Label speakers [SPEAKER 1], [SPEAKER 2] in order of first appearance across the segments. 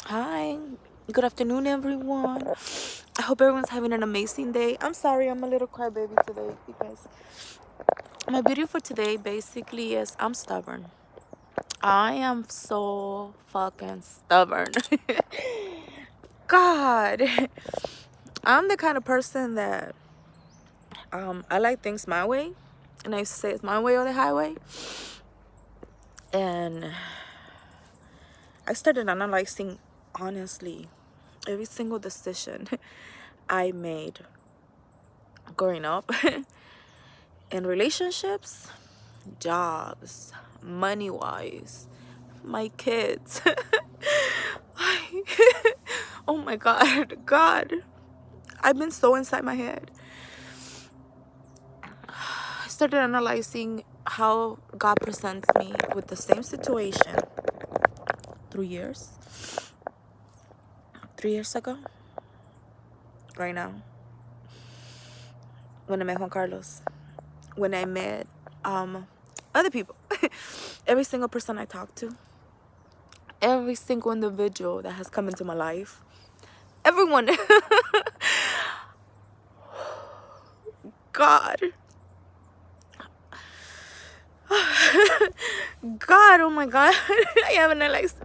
[SPEAKER 1] Hi, good afternoon, everyone. I hope everyone's having an amazing day. I'm sorry, I'm a little crybaby today because my video for today basically is I'm stubborn. I am so fucking stubborn. God, I'm the kind of person that I like things my way, and I used to say it's my way or the highway. And I started analyzing honestly every single decision I made growing up in relationships, jobs, money wise, my kids. Oh my God, I've been so inside my head. I started analyzing how God presents me with the same situation 3 years, 3 years ago, right now, when I met Juan Carlos, when I met other people, every single person I talked to, every single individual that has come into my life, everyone. God. God, oh my God. I haven't analyzed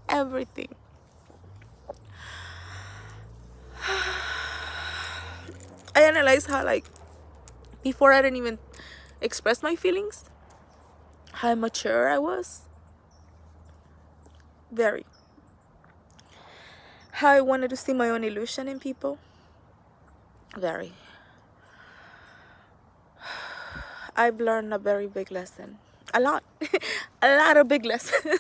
[SPEAKER 1] everything. I analyzed how, like, before I didn't even express my feelings, how mature I was. Very. How I wanted to see my own illusion in people. Very. I've learned a very big lesson. A lot. A lot of big lessons.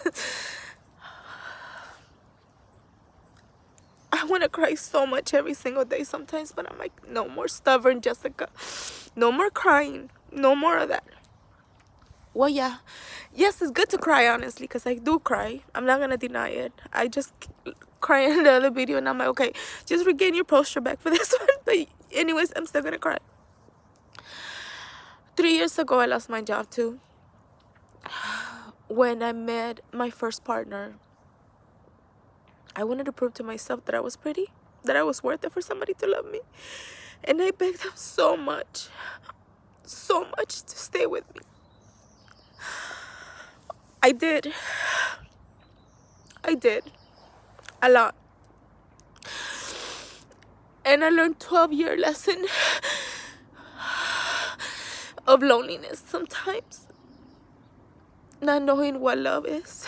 [SPEAKER 1] I want to cry so much every single day sometimes, but I'm like, no more stubborn, Jessica. No more crying. No more of that. Well, yeah. Yes, it's good to cry, honestly, because I do cry. I'm not going to deny it. I just cry in the other video, and I'm like, okay, just regain your posture back for this one. But anyways, I'm still going to cry. 3 years ago, I lost my job, too. When I met my first partner, I wanted to prove to myself that I was pretty, that I was worth it for somebody to love me. And I begged them so much to stay with me. I did. A lot. And I learned 12-year lesson of loneliness sometimes. Not knowing what love is.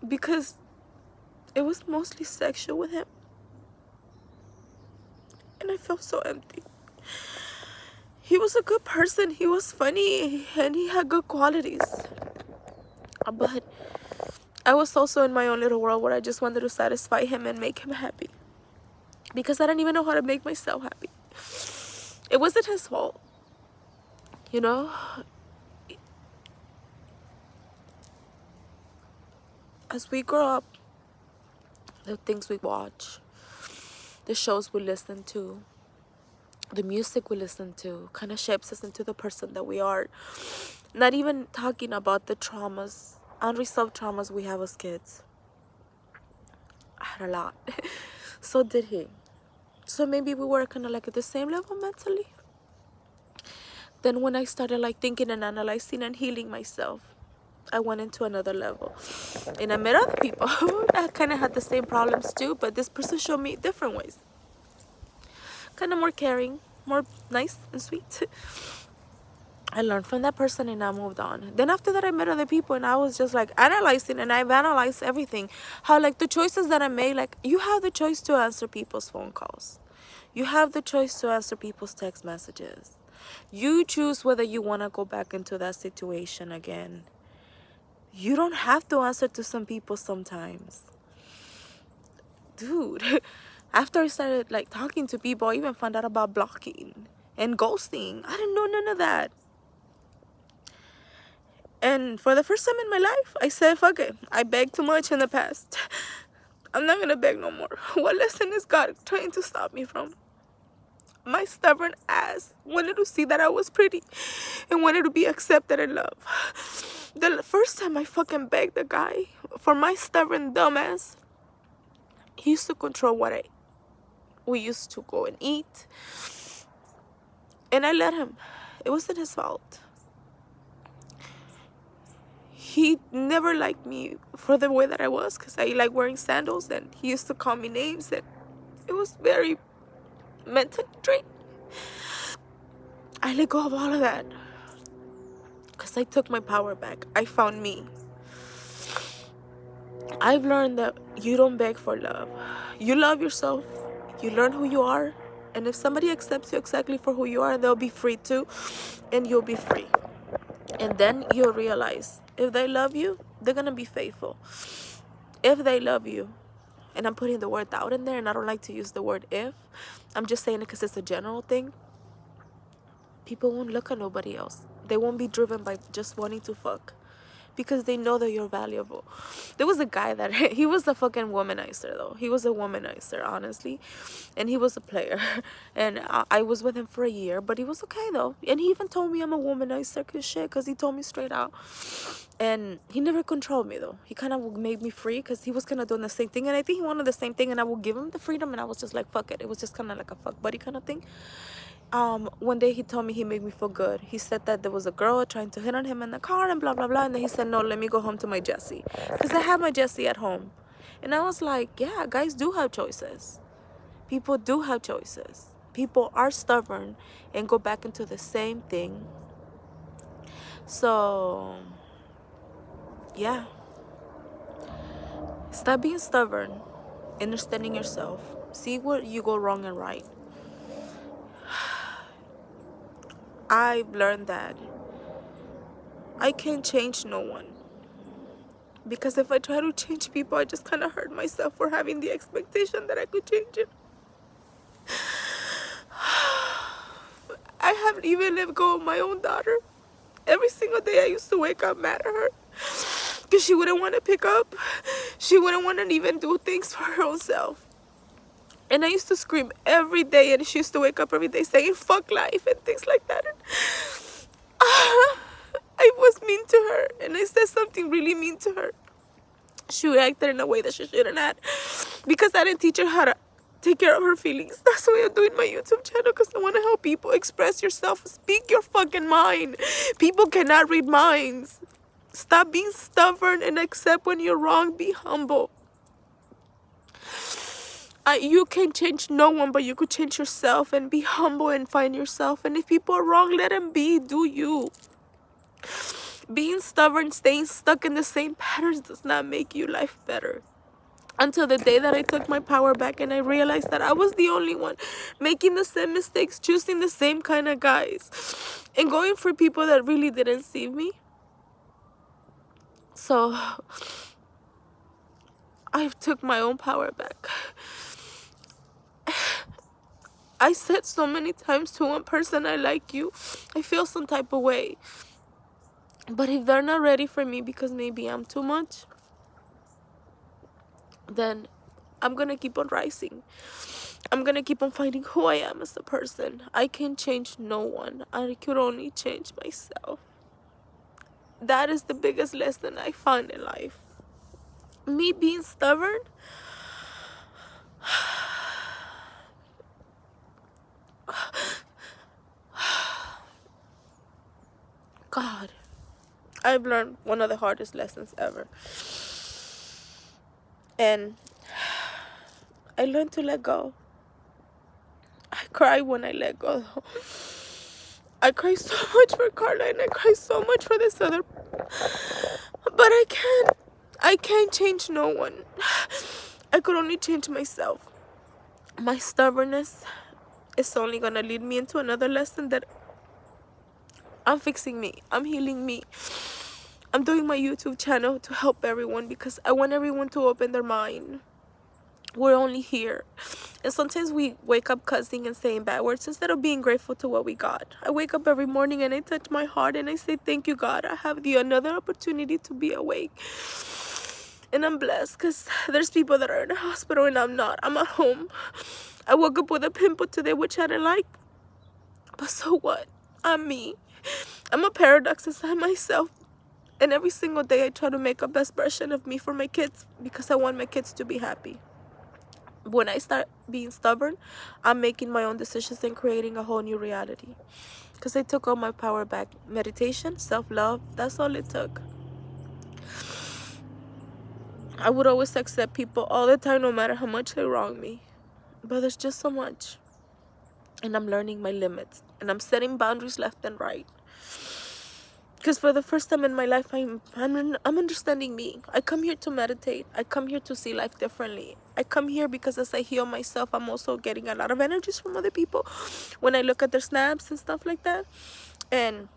[SPEAKER 1] Because it was mostly sexual with him. And I felt so empty. He was a good person. He was funny. And he had good qualities. But I was also in my own little world where I just wanted to satisfy him and make him happy. Because I didn't even know how to make myself happy. It wasn't his fault. You know? As we grow up, the things we watch, the shows we listen to, the music we listen to kind of shapes us into the person that we are. Not even talking about the traumas, unresolved traumas we have as kids. I had a lot. So did he. So maybe we were kind of like at the same level mentally. Then when I started like thinking and analyzing and healing myself, I went into another level. And I met other people that kind of had the same problems too, but this person showed me different ways. Kind of more caring, more nice and sweet. I learned from that person and I moved on. Then after that, I met other people and I was just like analyzing, and I've analyzed everything. How like the choices that I made, like you have the choice to answer people's phone calls. You have the choice to answer people's text messages. You choose whether you want to go back into that situation again. You don't have to answer to some people sometimes. Dude, after I started like talking to people, I even found out about blocking and ghosting. I didn't know none of that. And for the first time in my life, I said, fuck it. I begged too much in the past. I'm not gonna beg no more. What lesson is God trying to stop me from? My stubborn ass wanted to see that I was pretty and wanted to be accepted and loved. The first time I fucking begged the guy for my stubborn dumbass, he used to control we used to go and eat. And I let him. It wasn't his fault. He never liked me for the way that I was, because I like wearing sandals, and he used to call me names, and it was very mentally draining. I let go of all of that because I took my power back. I found me. I've learned that you don't beg for love. You love yourself. You learn who you are. And if somebody accepts you exactly for who you are, they'll be free too. And you'll be free. And then you'll realize if they love you, they're going to be faithful. If they love you, and I'm putting the word doubt in there, and I don't like to use the word if. I'm just saying it because it's a general thing. People won't look at nobody else. They won't be driven by just wanting to fuck, because they know that you're valuable. There was a guy that, he was a fucking womanizer though. He was a womanizer, honestly. And he was a player. And I was with him for a year, but he was okay though. And he even told me I'm a womanizer because he told me straight out. And he never controlled me though. He kind of made me free because he was kind of doing the same thing. And I think he wanted the same thing, and I would give him the freedom, and I was just like, fuck it. It was just kind of like a fuck buddy kind of thing. One day he told me he made me feel good. He said that there was a girl trying to hit on him in the car and blah, blah, blah. And then he said, no, let me go home to my Jessie. Because I have my Jessie at home. And I was like, yeah, guys do have choices. People do have choices. People are stubborn and go back into the same thing. So, yeah. Stop being stubborn. Understanding yourself. See where you go wrong and right. I've learned that I can't change no one, because if I try to change people, I just kind of hurt myself for having the expectation that I could change it. I haven't even let go of my own daughter. Every single day I used to wake up mad at her because she wouldn't want to pick up. She wouldn't want to even do things for her own self. And I used to scream every day, and she used to wake up every day saying fuck life and things like that. And, I was mean to her, and I said something really mean to her. She reacted in a way that she shouldn't have, because I didn't teach her how to take care of her feelings. That's why I'm doing my YouTube channel, because I want to help people express yourself. Speak your fucking mind. People cannot read minds. Stop being stubborn and accept when you're wrong. Be humble. You can change no one, but you could change yourself, and be humble and find yourself. And if people are wrong, let them be. Do you. Being stubborn, staying stuck in the same patterns does not make your life better. Until the day that I took my power back and I realized that I was the only one making the same mistakes, choosing the same kind of guys, and going for people that really didn't see me. So I took my own power back. I said so many times to one person, I like you. I feel some type of way. But if they're not ready for me because maybe I'm too much, then I'm going to keep on rising. I'm going to keep on finding who I am as a person. I can't change no one. I could only change myself. That is the biggest lesson I found in life. Me being stubborn, God, I've learned one of the hardest lessons ever. And I learned to let go. I cry when I let go. I cry so much for Carla, and I cry so much for this other. But I can't change no one. I could only change myself. My stubbornness is only gonna lead me into another lesson that I'm fixing me. I'm healing me. I'm doing my YouTube channel to help everyone, because I want everyone to open their mind. We're only here. And sometimes we wake up cussing and saying bad words instead of being grateful to what we got. I wake up every morning and I touch my heart and I say, thank you, God. I have another opportunity to be awake. And I'm blessed, because there's people that are in the hospital and I'm not. I'm at home. I woke up with a pimple today, which I didn't like. But so what? I'm me. I'm a paradox inside myself. And every single day I try to make a best version of me for my kids because I want my kids to be happy. When I start being stubborn, I'm making my own decisions and creating a whole new reality. Because I took all my power back. Meditation, self-love, that's all it took. I would always accept people all the time, no matter how much they wrong me. But there's just so much. And I'm learning my limits. And I'm setting boundaries left and right. Because for the first time in my life, I'm understanding me. I come here to meditate. I come here to see life differently. I come here because as I heal myself, I'm also getting a lot of energies from other people when I look at their snaps and stuff like that. And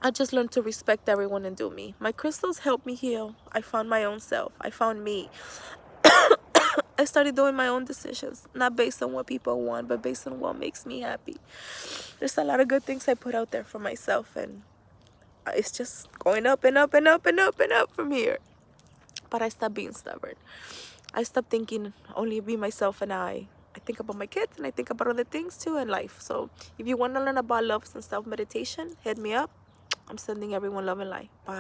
[SPEAKER 1] I just learned to respect everyone and do me. My crystals helped me heal. I found my own self. I found me. I started doing my own decisions, not based on what people want, but based on what makes me happy. There's a lot of good things I put out there for myself, and it's just going up and up and up and up and up from here. But I stopped being stubborn. I stopped thinking only be myself and I think about my kids and I think about other things too in life. So if you want to learn about love and self-meditation, hit me up. I'm sending everyone love and light. Bye.